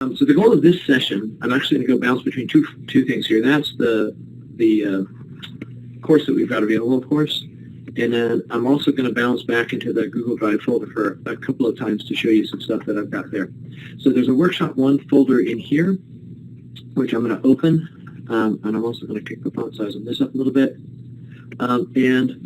So the goal of this session, I'm actually going to go bounce between two things here. That's the course that we've got available, of course. And then I'm also going to bounce back into the Google Drive folder for a couple of times to show you some stuff that I've got there. So there's a Workshop 1 folder in here, which I'm going to open. And I'm also going to kick the font size on this up a little bit. And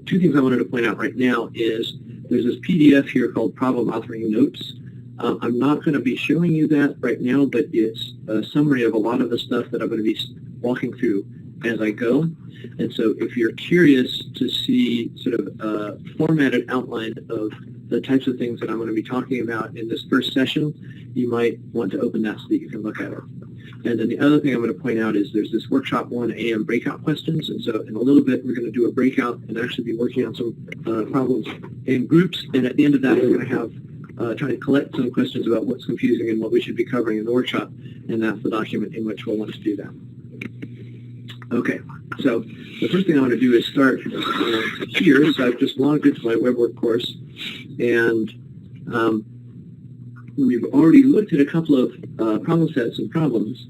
two things I wanted to point out right now is there's this PDF here called Problem Authoring Notes. I'm not going to be showing you that right now, but it's a summary of a lot of the stuff that I'm going to be walking through as I go. And so if you're curious to see sort of a formatted outline of the types of things that I'm going to be talking about in this first session, you might want to open that so that you can look at it. And then the other thing I'm going to point out is there's this Workshop 1 AM breakout questions. And so in a little bit, we're going to do a breakout and actually be working on some problems in groups. And at the end of that, we're going to have trying to collect some questions about what's confusing and what we should be covering in the workshop, and that's the document in which we'll want to do that. Okay, so the first thing I want to do is start here. So I've just logged into my WeBWorK course, and we've already looked at a couple of problem sets and problems.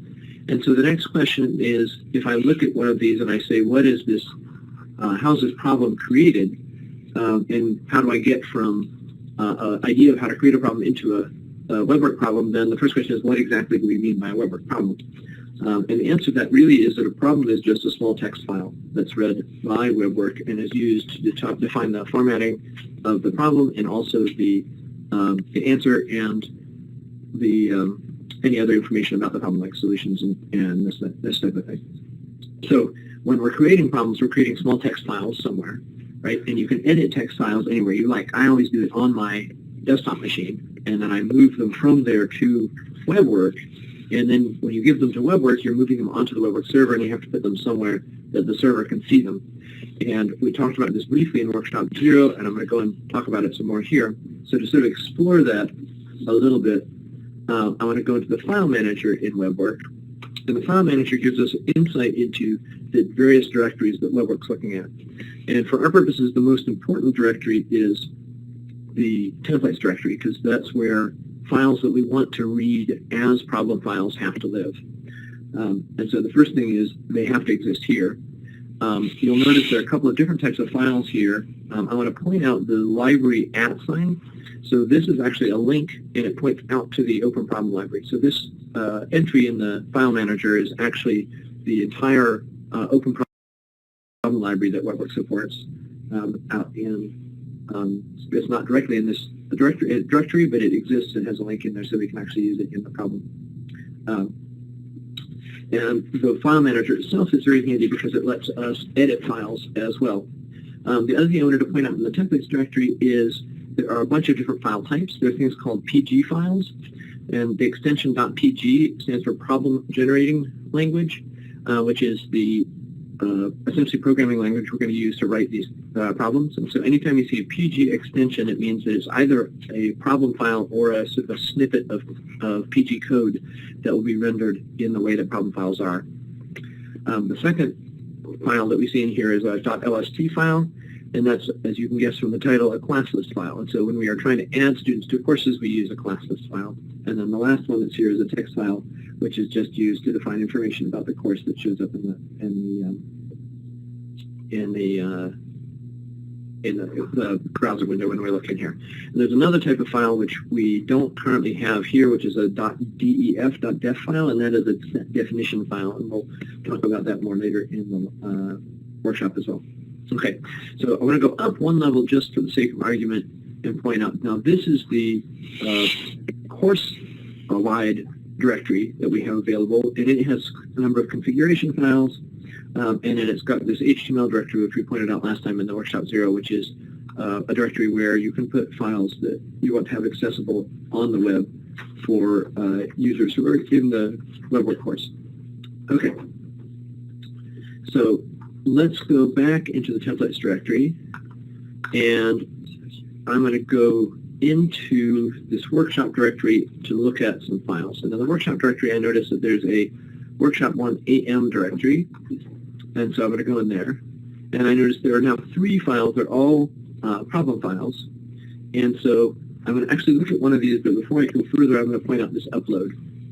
And so the next question is, if I look at one of these and I say, what is this, how's this problem created, and how do I get from idea of how to create a problem into a WeBWorK problem, then the first question is, what exactly do we mean by a WeBWorK problem? And the answer to that really is that a problem is just a small text file that's read by WeBWorK and is used to define the formatting of the problem and also the answer and the any other information about the problem, like solutions and this type of thing. So when we're creating problems, we're creating small text files somewhere, right? And you can edit text files anywhere you like. I always do it on my desktop machine, and then I move them from there to WeBWorK. And then when you give them to WeBWorK, you're moving them onto the WeBWorK server, and you have to put them somewhere that the server can see them. And we talked about this briefly in Workshop 0, and I'm going to go and talk about it some more here. So to sort of explore that a little bit, I want to go into the File Manager in WeBWorK. And the File Manager gives us insight into the various directories that WeBWorK's looking at. And for our purposes, the most important directory is the templates directory, because that's where files that we want to read as problem files have to live. And so the first thing is they have to exist here. You'll notice there are a couple of different types of files here. I want to point out the library @ sign. So this is actually a link, and it points out to the Open Problem Library. So this entry in the File Manager is actually the entire Open Problem Library that WeBWorK supports out in, it's not directly in this directory, but it exists and has a link in there so we can actually use it in the problem. And the File Manager itself is very handy because it lets us edit files as well. The other thing I wanted to point out in the templates directory is there are a bunch of different file types. There are things called PG files, and the extension .pg stands for Problem Generating Language, which is the essentially programming language we're going to use to write these problems. And so anytime you see a PG extension, it means that it's either a problem file or a sort of a snippet of PG code that will be rendered in the way that problem files are. The second file that we see in here is a .lst file, and that's, as you can guess from the title, a class list file. And so when we are trying to add students to courses, we use a class list file. And then the last one that's here is a text file, which is just used to define information about the course that shows up in the browser window when we're looking here. And there's another type of file which we don't currently have here, which is a .def file, and that is a definition file, and we'll talk about that more later in the workshop as well. Okay, so I want to go up one level just for the sake of argument and point out, now this is the course-wide directory that we have available, and it has a number of configuration files, and then it's got this HTML directory, which we pointed out last time in the Workshop 0, which is a directory where you can put files that you want to have accessible on the web for users who are in the WeBWorK course. Okay, so let's go back into the templates directory, and I'm going to go into this workshop directory to look at some files. And in the workshop directory, I noticed that there's a Workshop 1 AM directory, and so I'm going to go in there. And I noticed there are now 3 files. They're all problem files. And so I'm going to actually look at one of these, but before I go further, I'm going to point out this upload.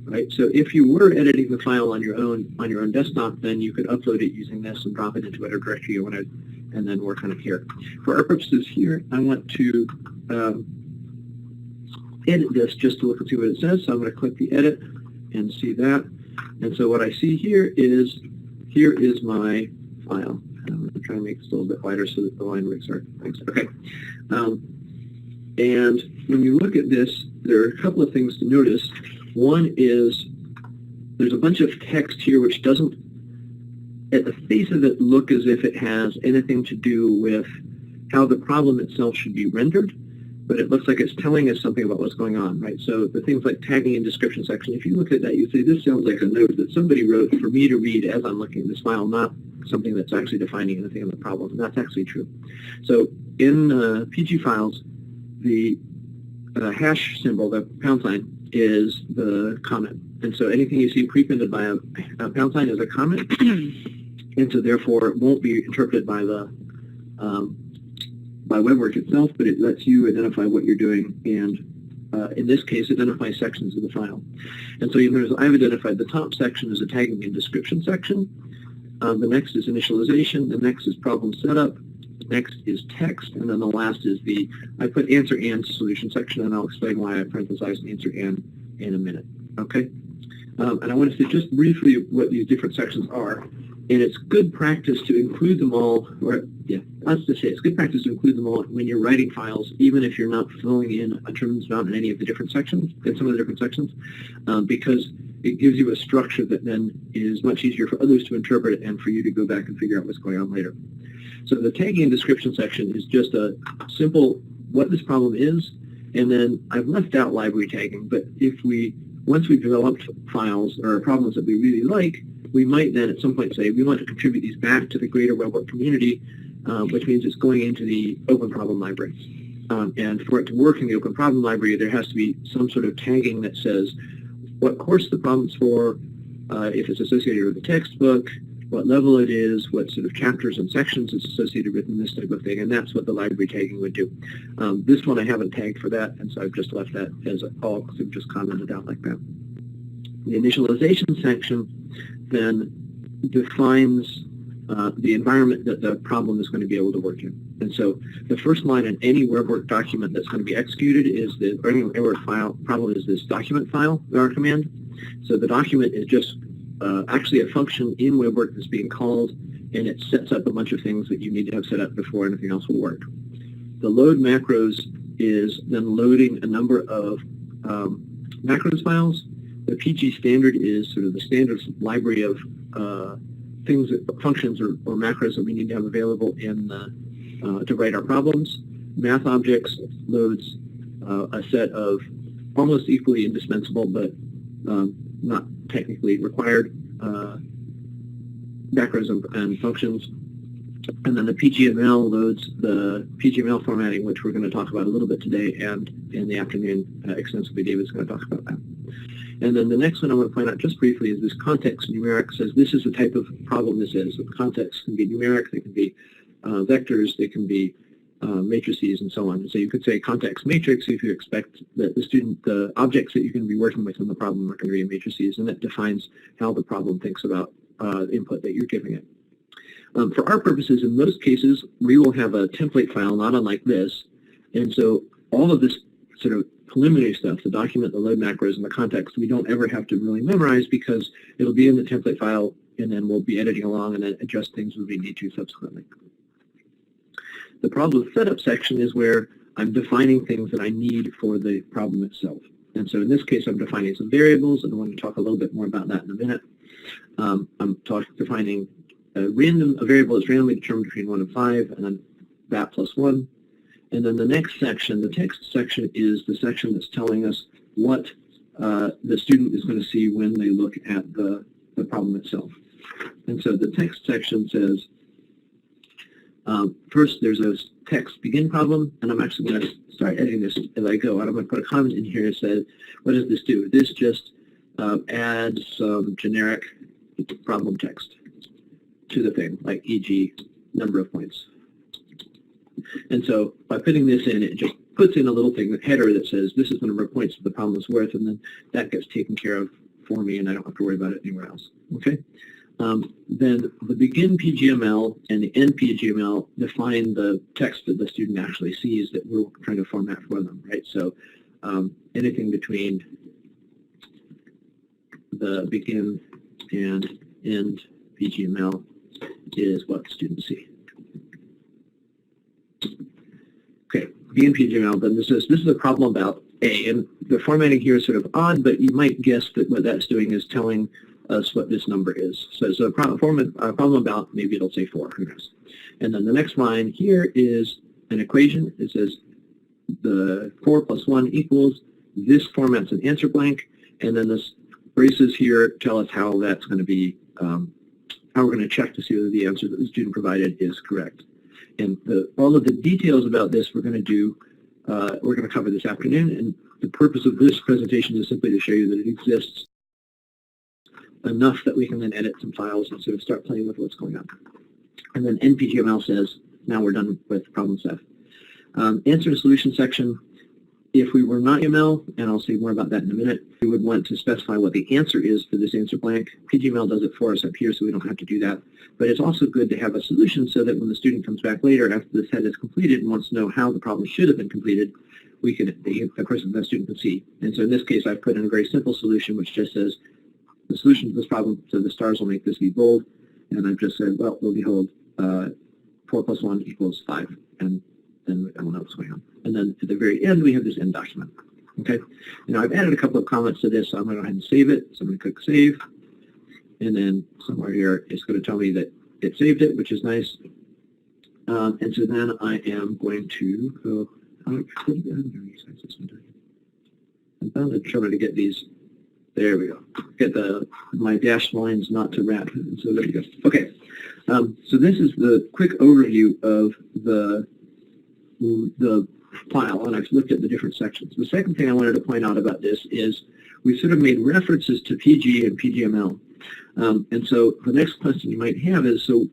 right? So if you were editing the file on your own desktop, then you could upload it using this and drop it into whatever directory you wanted, and then work on it here. For our purposes here, I want to edit this just to look and see what it says. So I'm going to click the edit and see that. And so what I see here is my file. I'm going to try and make this a little bit wider so that the line breaks are thanks. Okay. And when you look at this, there are a couple of things to notice. One is there's a bunch of text here which doesn't, at the face of it, look as if it has anything to do with how the problem itself should be rendered, but it looks like it's telling us something about what's going on, right? So the things like tagging and description section, if you look at that, you say this sounds like a note that somebody wrote for me to read as I'm looking at this file, not something that's actually defining anything in the problem. And that's actually true. So in PG files, the hash symbol, the pound sign, is the comment. And so anything you see preprinted by a pound sign is a comment. And so therefore it won't be interpreted by the by WeBWorK itself, but it lets you identify what you're doing and in this case identify sections of the file. And so you notice I've identified the top section as a tagging and description section. The next is initialization, the next is problem setup, next is text, and then the last is I put answer and solution section, and I'll explain why I parenthesized answer and in a minute. Okay? And I want to say just briefly what these different sections are. And it's good practice to include them all, let's just say it's good practice to include them all when you're writing files, even if you're not filling in a tremendous amount in any of the different sections, in some of the different sections, because it gives you a structure that then is much easier for others to interpret and for you to go back and figure out what's going on later. So the tagging and description section is just a simple what this problem is, and then I've left out library tagging, but once we've developed files or problems that we really like, we might then at some point say we want to contribute these back to the greater WeBWorK community, which means it's going into the open problem library. And for it to work in the open problem library, there has to be some sort of tagging that says what course the problem's for, if it's associated with the textbook, what level it is, what sort of chapters and sections it's associated with, and this type of thing, and that's what the library tagging would do. This one I haven't tagged for that, and so I've just left that as all just commented out like that. The initialization section then defines the environment that the problem is going to be able to work in. And so the first line in any WeBWorK document that's going to be executed is or any WeBWorK file problem is this document file command. So the document is just actually a function in WeBWorK that's being called, and it sets up a bunch of things that you need to have set up before anything else will work. The load macros is then loading a number of macros files. The PG standard is sort of the standard library of things, functions or macros that we need to have available to write our problems. Math objects loads a set of almost equally indispensable but not technically required macros and functions. And then the PGML loads the PGML formatting, which we're going to talk about a little bit today, and in the afternoon extensively David's going to talk about that. And then the next one I want to point out just briefly is this context numeric says this is the type of problem this is. So the context can be numeric, they can be vectors, they can be matrices, and so on. So you could say context matrix if you expect that the objects that you're going to be working with in the problem are going to be matrices, and that defines how the problem thinks about input that you're giving it. For our purposes, in most cases, we will have a template file, not unlike this, and so all of this sort of preliminary stuff, the document, the load macros, and the context, we don't ever have to really memorize because it'll be in the template file, and then we'll be editing along and then adjust things when we need to subsequently. The problem setup section is where I'm defining things that I need for the problem itself. And so in this case, I'm defining some variables, and I want to talk a little bit more about that in a minute. I'm defining a variable that's randomly determined between 1 and 5, and then that plus 1. And then the next section, the text section, is the section that's telling us what the student is going to see when they look at the problem itself. And so the text section says, first there's a text begin problem, and I'm actually going to start editing this as I go. And I'm going to put a comment in here that says, what does this do? This just adds some generic problem text to the thing, like e.g. number of points. And so by putting this in, it just puts in a little thing, the header that says this is the number of points that the problem is worth, and then that gets taken care of for me, and I don't have to worry about it anywhere else. Okay. Then the begin PGML and the end PGML define the text that the student actually sees that we're trying to format for them, right? So anything between the begin and end PGML is what the students see. Okay, begin PGML, then this is a problem about A, and the formatting here is sort of odd, but you might guess that what that's doing is telling us what this number is. So it's a problem about, maybe it'll say 4, who knows. And then the next line here is an equation. It says the 4 plus 1 equals, this format's an answer blank, and then this braces here tell us how that's going to be, how we're going to check to see whether the answer that the student provided is correct. And all of the details about this we're going to cover this afternoon, and the purpose of this presentation is simply to show you that it exists enough that we can then edit some files and sort of start playing with what's going on. And then NPGML says, now we're done with problem set. Answer and solution section, if we were not ML, and I'll say more about that in a minute, we would want to specify what the answer is for this answer blank. PGML does it for us up here, so we don't have to do that. But it's also good to have a solution so that when the student comes back later after the set is completed and wants to know how the problem should have been completed, we can, of course, the student can see. And so in this case, I've put in a very simple solution which just says, the solution to this problem, so the stars will make this be bold, and I've just said, well, behold, 4 plus 1 equals 5, and then I will know what's going on. And then at the very end, we have this end document. Okay. Now I've added a couple of comments to this, so I'm going to go ahead and save it. So I'm going to click Save, and then somewhere here it's going to tell me that it saved it, which is nice. And so then I am going to go. I'm bound to try to get these. There we go. Get my dashed lines not to wrap. So there we go. Okay. So this is the quick overview of the file, and I've looked at the different sections. The second thing I wanted to point out about this is we sort of made references to PG and PGML. And so the next question you might have is, so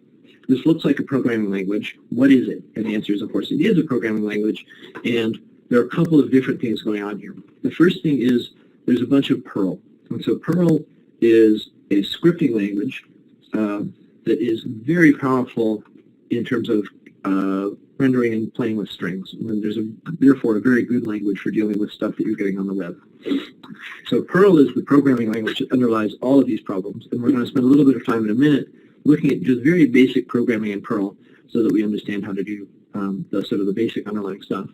this looks like a programming language. What is it? And the answer is, of course, it is a programming language, and there are a couple of different things going on here. The first thing is there's a bunch of Perl. And so Perl is a scripting language that is very powerful in terms of rendering and playing with strings. And there's therefore a very good language for dealing with stuff that you're getting on the web. So Perl is the programming language that underlies all of these problems, and we're going to spend a little bit of time in a minute looking at just very basic programming in Perl so that we understand how to do the basic underlying stuff.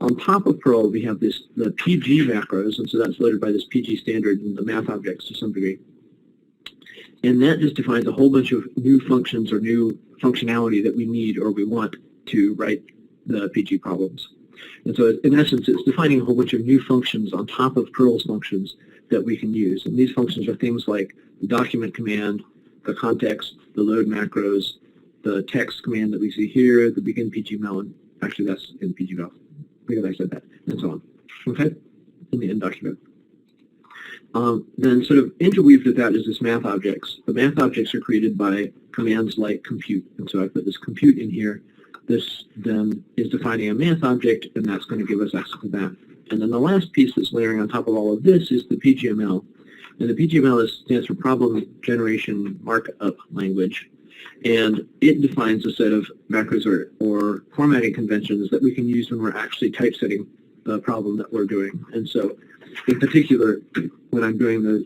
On top of Perl, we have the PG macros, and so that's loaded by this PG standard and the math objects to some degree. And that just defines a whole bunch of new functions or new functionality that we need or we want to write the PG problems. And so in essence, it's defining a whole bunch of new functions on top of Perl's functions that we can use. And these functions are things like the document command, the context, the load macros, the text command that we see here, the begin PGML, and actually that's in PGML, because I said that, and so on. Okay? In the end document. Then sort of interweaved with that is this math objects. The math objects are created by commands like compute. And so I put this compute in here. This then is defining a math object, and that's going to give us access to that. And then the last piece that's layering on top of all of this is the PGML. And the PGML stands for Problem Generation Markup Language. And it defines a set of macros or formatting conventions that we can use when we're actually typesetting the problem that we're doing. And so in particular, when I'm doing the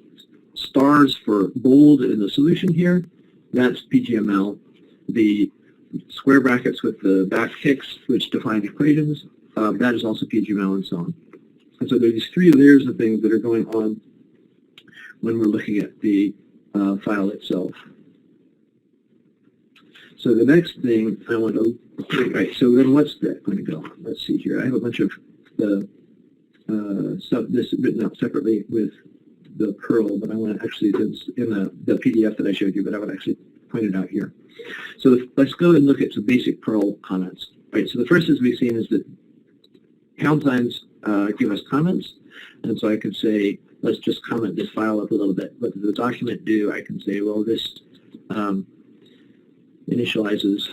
stars for bold in the solution here, that's PGML. The square brackets with the backticks, which define equations, that is also PGML, and so on. And so there are these three layers of things that are going on when we're looking at the file itself. So the next thing I want to, right, so then what's that going to go? Let's see here. I have a bunch of the stuff this written out separately with the Perl, but I want to actually, it's in the PDF that I showed you, but I would actually point it out here. So let's go and look at some basic Perl comments. Right, so the first as we've seen is that pound signs give us comments, and so I could say, let's just comment this file up a little bit. What does the document do? I can say, well, this initializes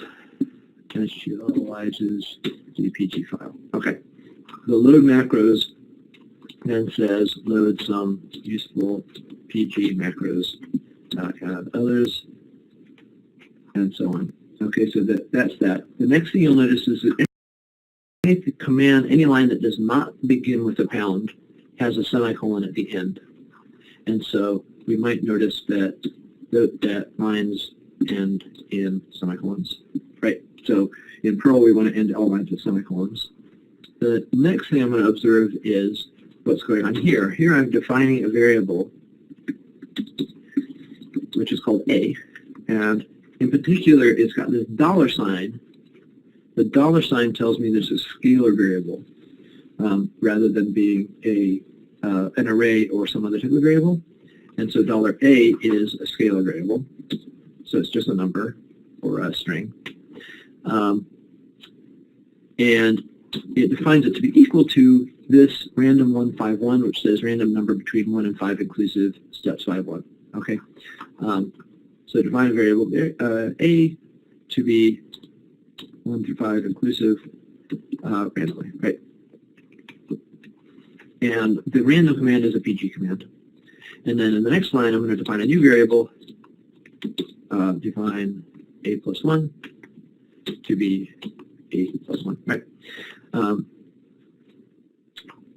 the PG file. Okay. The load macros then says load some useful PG macros, add others, and so on. Okay, so that's that. The next thing you'll notice is that any command, any line that does not begin with a pound has a semicolon at the end. And so we might notice that that lines end in semicolons, right? So in Perl, we want to end all lines with semicolons. The next thing I'm going to observe is what's going on here. Here I'm defining a variable, which is called A. And in particular, it's got this dollar sign. The dollar sign tells me this is a scalar variable rather than being an array or some other type of variable. And so $A is a scalar variable. So it's just a number or a string. And it defines it to be equal to this random 151, which says random number between 1 and 5 inclusive, steps 5, 1. Okay. So define a variable A to be 1 through 5 inclusive randomly, right? And the random command is a PG command. And then in the next line, I'm going to define a new variable, define A plus 1 to be A plus 1, right?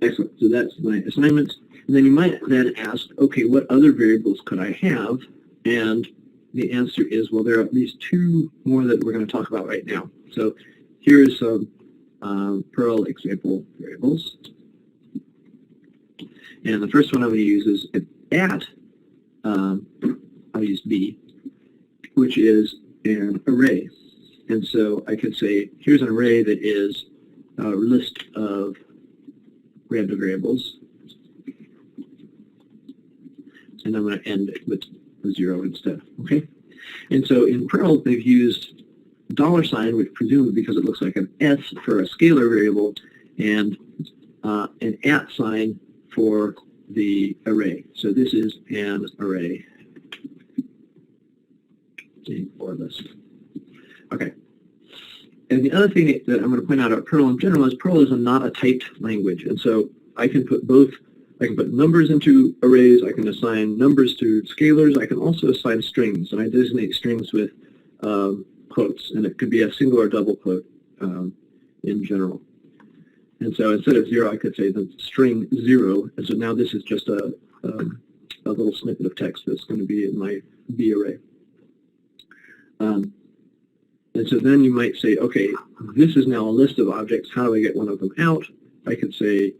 Excellent. So that's my assignment. And then you might then ask, okay, what other variables could I have? And the answer is, well, there are at least 2 more that we're going to talk about right now. So here's some Perl example variables. And the first one I'm going to use is at, I'll use B, which is an array. And so I could say, here's an array that is a list of random variables. And I'm going to end it with a 0 instead, okay? And so in Perl, they've used $, which presumably because it looks like an S for a scalar variable, and an @ sign for the array. So this is an array or list. Okay. And the other thing that I'm going to point out about Perl in general is Perl is not a typed language. And so I can put both, I can put numbers into arrays, I can assign numbers to scalars, I can also assign strings, and I designate strings with quotes, and it could be a single or double quote in general. And so instead of 0, I could say the string 0, and so now this is just a little snippet of text that's going to be in my B array. And so then you might say, okay, this is now a list of objects. How do I get one of them out? I could say,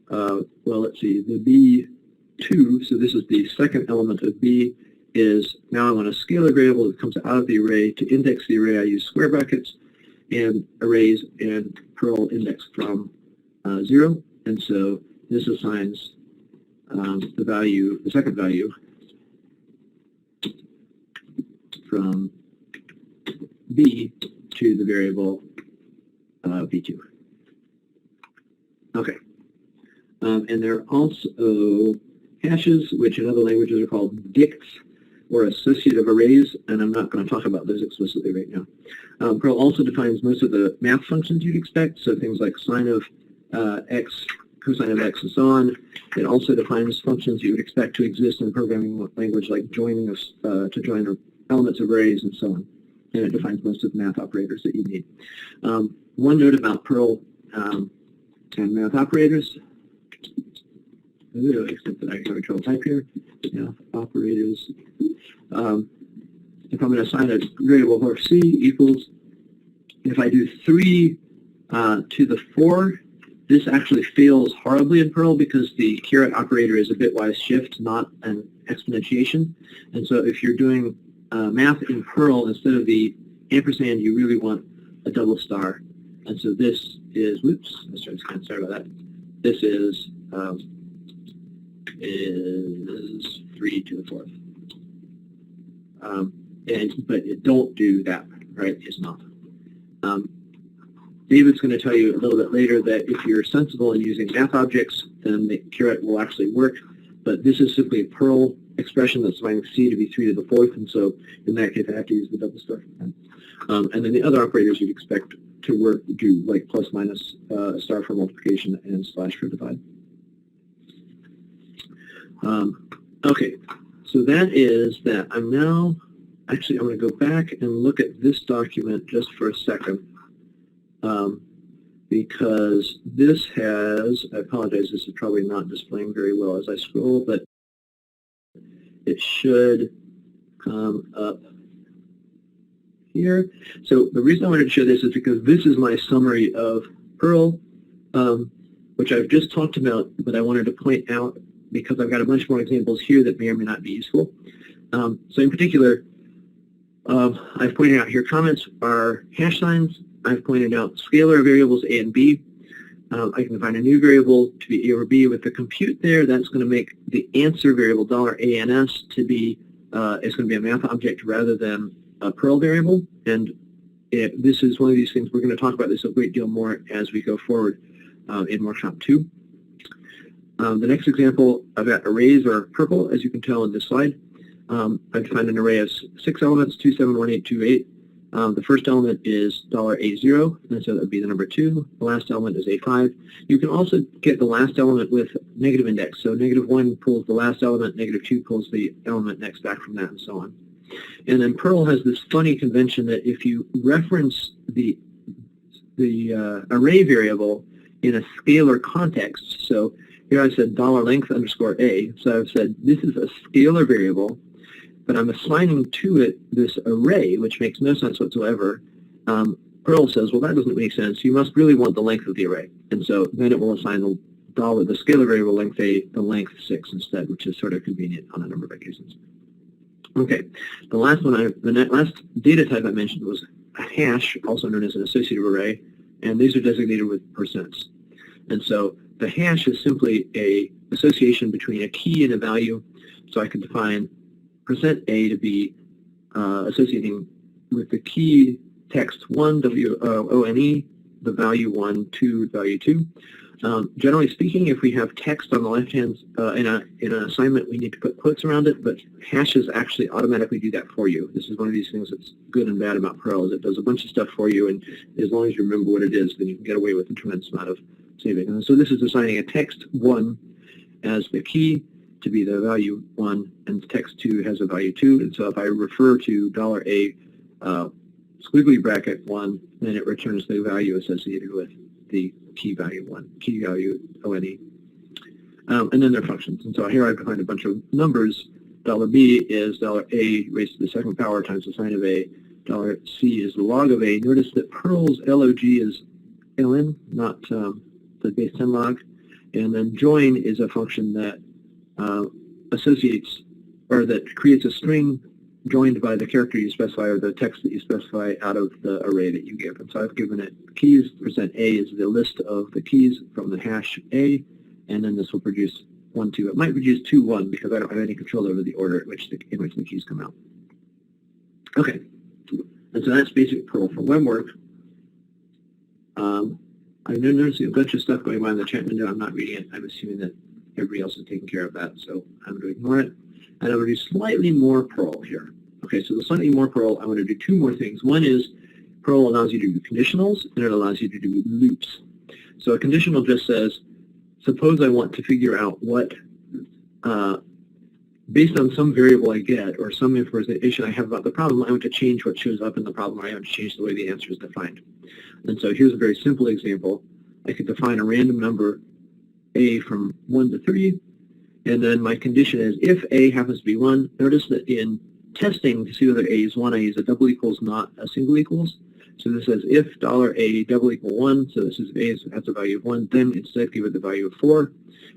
well, let's see, the B2, so this is the second element of B, is now I want a scalar variable that comes out of the array. To index the array, I use square brackets, and arrays in Perl index from 0. And so this assigns the value, the second value, from B to the variable B2. Okay. And there are also hashes, which in other languages are called dicts, or associative arrays, and I'm not going to talk about those explicitly right now. Perl also defines most of the math functions you'd expect, so things like sine of x, cosine of x, and so on. It also defines functions you would expect to exist in programming language, like joining of, to join elements of arrays and so on. And it defines most of the math operators that you need. One note about Perl and math operators, except that I have trouble type here. Math operators. If I'm going to assign a variable for C equals, if I do 3 to the 4, this actually fails horribly in Perl because the caret operator is a bitwise shift, not an exponentiation. And so if you're doing math in Perl, instead of the ampersand, you really want a double star. And so this is, whoops, sorry about that. This is 3 to the 4th. But don't do that, right? It's not. David's going to tell you a little bit later that if you're sensible in using math objects, then the caret will actually work. But this is simply a Perl expression that's defining C to be 3 to the 4th, and so in that case I have to use the double star. And then the other operators you'd expect to work do like plus, minus, star for multiplication, and slash for divide. Okay, so that is that I'm now, actually I'm going to go back and look at this document just for a second, because this has, I apologize, this is probably not displaying very well as I scroll, but it should come up here. So the reason I wanted to show this is because this is my summary of Perl, which I've just talked about, but I wanted to point out because I've got a bunch more examples here that may or may not be useful. So in particular, I've pointed out here comments are hash signs. I've pointed out scalar variables A and B. I can define a new variable to be A or B with the compute there. That's going to make the answer variable $ANS to be, it's going to be a math object rather than a Perl variable. And this is one of these things, we're going to talk about this a great deal more as we go forward in workshop 2. The next example, I've got arrays are purple, as you can tell in this slide. I've defined an array of 6 elements, 2, 7, 1, 8, 2, 8. The first element is $A0, and so that would be the number 2. The last element is A5. You can also get the last element with negative index. So -1 pulls the last element, -2 pulls the element next back from that, and so on. And then Perl has this funny convention that if you reference the array variable in a scalar context, so here I said $length underscore A, so I've said this is a scalar variable, but I'm assigning to it this array, which makes no sense whatsoever. Perl says, well, that doesn't make sense. You must really want the length of the array. And so then it will assign the scalar variable length A, the length 6 instead, which is sort of convenient on a number of occasions. Okay, the last one, the last data type I mentioned was a hash, also known as an associative array, and these are designated with percents. And so the hash is simply a association between a key and a value. So I can define %A to be associating with the key text 1, WONE, the value 1, 2, value 2. Generally speaking, if we have text on the left-hand, in an assignment, we need to put quotes around it, but hashes actually automatically do that for you. This is one of these things that's good and bad about Perl, is it does a bunch of stuff for you, and as long as you remember what it is, then you can get away with a tremendous amount of saving. And so this is assigning a text 1 as the key to be the value 1, and text 2 has a value 2, and so if I refer to $A squiggly bracket 1, then it returns the value associated with the key value 1, key value ONE. And then their functions. And so here I've defined a bunch of numbers. $B is $A raised to the second power times the sine of A. $C is the log of A. Notice that Perl's log is ln, not the base 10 log. And then join is a function that associates, or that creates a string joined by the character you specify or the text that you specify out of the array that you give. And so I've given it keys, %A is the list of the keys from the hash A, and then this will produce 1, 2. It might produce 2, 1 because I don't have any control over the order in which the keys come out. Okay, and so that's basic Perl for WeBWorK. I'm noticing a bunch of stuff going by in the chat window. I'm not reading it. I'm assuming that everybody else is taking care of that, so I'm going to ignore it. And I'm going to do slightly more Perl here. Okay, so the slightly more Perl, I'm going to do 2 more things. One is Perl allows you to do conditionals, and it allows you to do loops. So a conditional just says, suppose I want to figure out what, based on some variable I get or some information I have about the problem, I want to change what shows up in the problem, or I want to change the way the answer is defined. And so here's a very simple example. I could define a random number, A, from 1 to 3, and then my condition is if A happens to be 1, notice that in testing to see whether A is 1, I use a double equals, not a single equals. So this says if $A double equal 1, so this is if A has a value of 1, then instead give it the value of 4,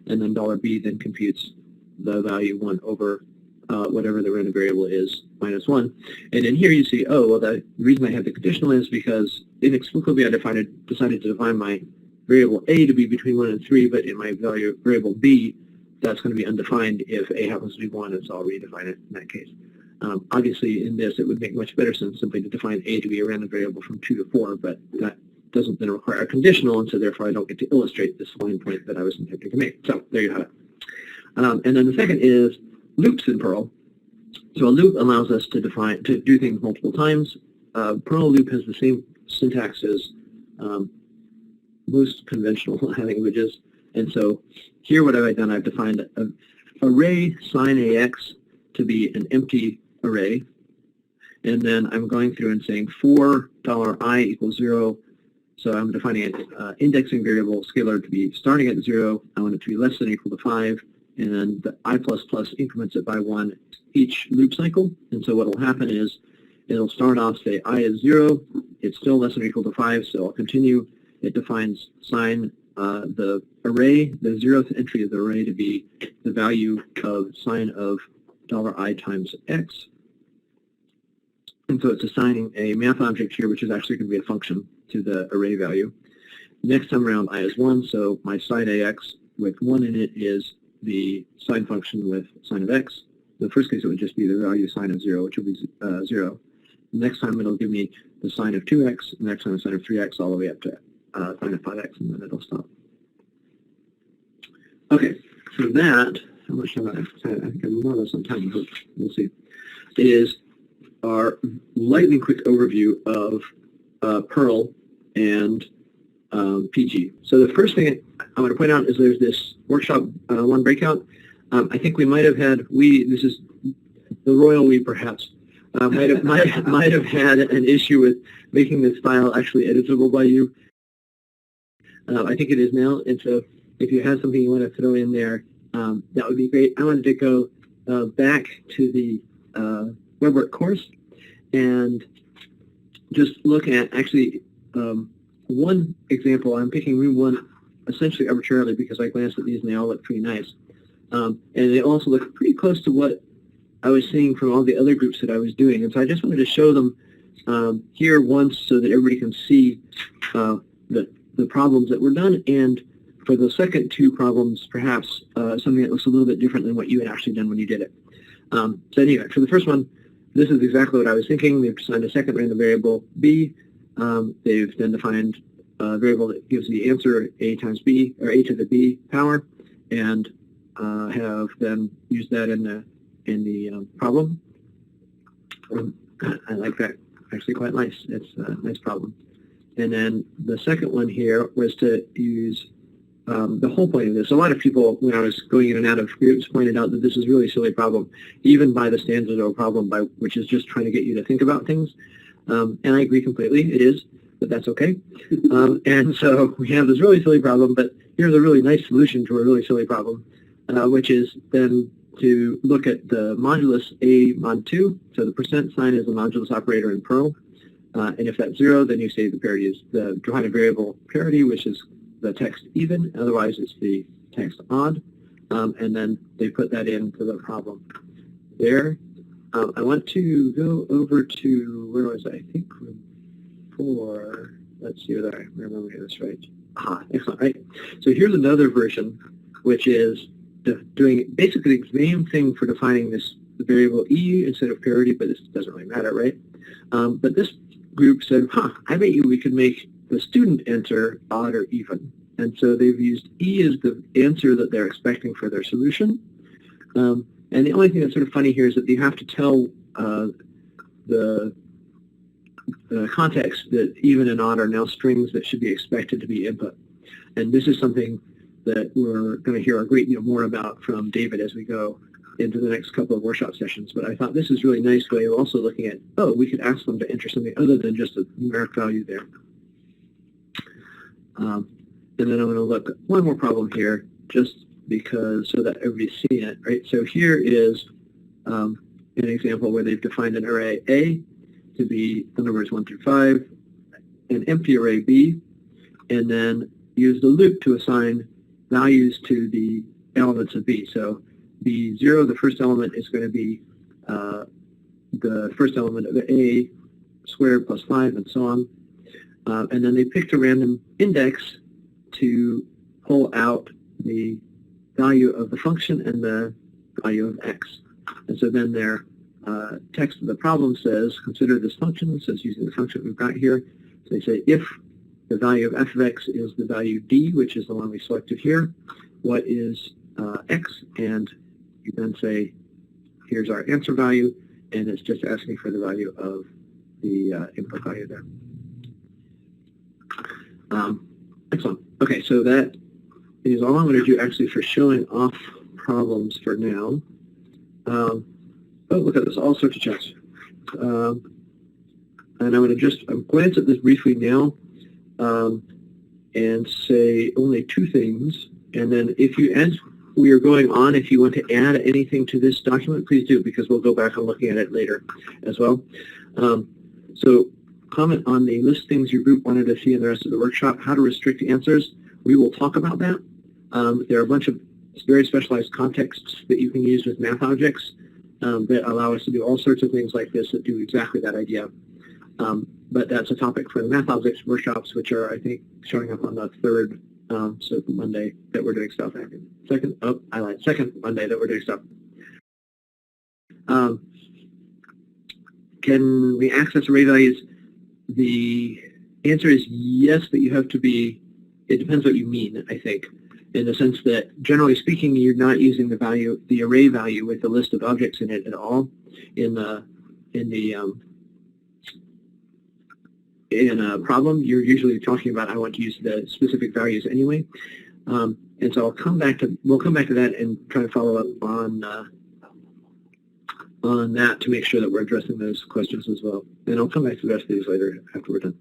and then $B then computes the value 1 over whatever the random variable is, minus 1. And in here you see, oh, well, the reason I have the conditional is because inexplicably I decided to define my variable A to be between 1 and 3, but in my variable B, that's going to be undefined if A happens to be 1, and so I'll redefine it in that case. Obviously, in this, it would make much better sense simply to define A to be a random variable from 2 to 4, but that doesn't then require a conditional, and so therefore I don't get to illustrate this line point that I was intending to make. So there you have it. And then the second is loops in Perl. So a loop allows us to do things multiple times. Perl loop has the same syntax as most conventional languages. And so here what I've done, I've defined an array sin AX to be an empty array. And then I'm going through and saying for $I equals 0. So I'm defining an indexing variable scalar to be starting at 0. I want it to be less than or equal to 5. And then the I++ increments it by 1 each loop cycle. And so what will happen is it'll start off, say, I is 0. It's still less than or equal to 5, so I'll continue. It defines sign the array, the 0th entry of the array to be the value of sign of $I times x. And so it's assigning a math object here, which is actually going to be a function to the array value. Next time around, I is 1, so my sign AX with 1 in it is the sign function with sign of x. In the first case, it would just be the value sign of 0, which will be 0. Next time, it'll give me the sign of 2x. Next time, the sign of 3x, all the way up to sign of 5x, and then it'll stop. Okay, so that, how much have I think I'm more or less on time, but we'll see, is our lightning quick overview of Perl and PG. So the first thing I want to point out is there's this workshop 1 breakout. I think we might have had, this is the royal we perhaps, might have had an issue with making this file actually editable by you. I think it is now, and so if you have something you want to throw in there, that would be great. I wanted to go back to the WeBWorK course and just look at actually one example. I'm picking room 1 essentially arbitrarily because I glanced at these and they all look pretty nice. And they also look pretty close to what I was seeing from all the other groups that I was doing. And so I just wanted to show them here once so that everybody can see the problems that were done, and for the second 2 problems, perhaps something that looks a little bit different than what you had actually done when you did it. So anyway, for the first one, this is exactly what I was thinking. They've assigned a second random variable, b. They've then defined a variable that gives the answer a times b, or a to the b power, and have then used that in the problem. I like that. Actually quite nice. It's a nice problem. And then the second one here was to use the whole point of this. A lot of people, when I was going in and out of groups, pointed out that this is really a silly problem, even by the standard of a problem, which is just trying to get you to think about things. And I agree completely. It is, but that's okay. And so we have this really silly problem, but here's a really nice solution to a really silly problem, which is then to look at the modulus a mod 2. So the percent sign is the modulus operator in Perl. And if that's 0, then you say the parity is the defined variable parity, which is the text even. Otherwise, it's the text odd. And then they put that into the problem there. I want to go over to, where was I? I think room 4. Let's see whether I remember this right. Aha, excellent, right? So here's another version, which is doing basically the same thing for defining this variable e instead of parity, but this doesn't really matter, right? But this group said, I bet you we could make the student enter odd or even. And so they've used e as the answer that they're expecting for their solution. And the only thing that's sort of funny here is that you have to tell the context that even and odd are now strings that should be expected to be input. And this is something that we're going to hear a great deal more about from David as we go into the next couple of workshop sessions. But I thought this is a really nice way of also looking at, we could ask them to enter something other than just a numeric value there. And then I'm going to look at one more problem here, just because, so that everybody's seeing it, right? So here is an example where they've defined an array A to be the numbers 1 through 5, an empty array B, and then use the loop to assign values to the elements of B. So B0, the first element, is going to be the first element of A squared plus 5, and so on. And then they picked a random index to pull out the value of the function and the value of x. And so then their text of the problem says, consider this function. So it's using the function we've got here. So they say, if the value of f of x is the value d, which is the one we selected here, what is x? And you then say, here's our answer value, and it's just asking for the value of the input value there. Excellent. Okay, so that is all I'm going to do actually for showing off problems for now. Oh, look at this, all sorts of chats. And I'm going to just glance at this briefly now and say only two things. And then if you, as we are going on, if you want to add anything to this document, please do, because we'll go back and looking at it later as well. So comment on the list things your group wanted to see in the rest of the workshop, how to restrict answers. We will talk about that. There are a bunch of very specialized contexts that you can use with math objects that allow us to do all sorts of things like this that do exactly that idea. But that's a topic for the math objects workshops, which are, I think, showing up on the third Monday that we're doing stuff. Second Monday that we're doing stuff. Can we access array values? The answer is yes, but you have to be, it depends what you mean, I think, in the sense that, generally speaking, you're not using the array value with a list of objects in it at all. In a problem, you're usually talking about, I want to use the specific values anyway. And so we'll come back to that and try to follow up on that to make sure that we're addressing those questions as well. And I'll come back to the rest of these later after we're done.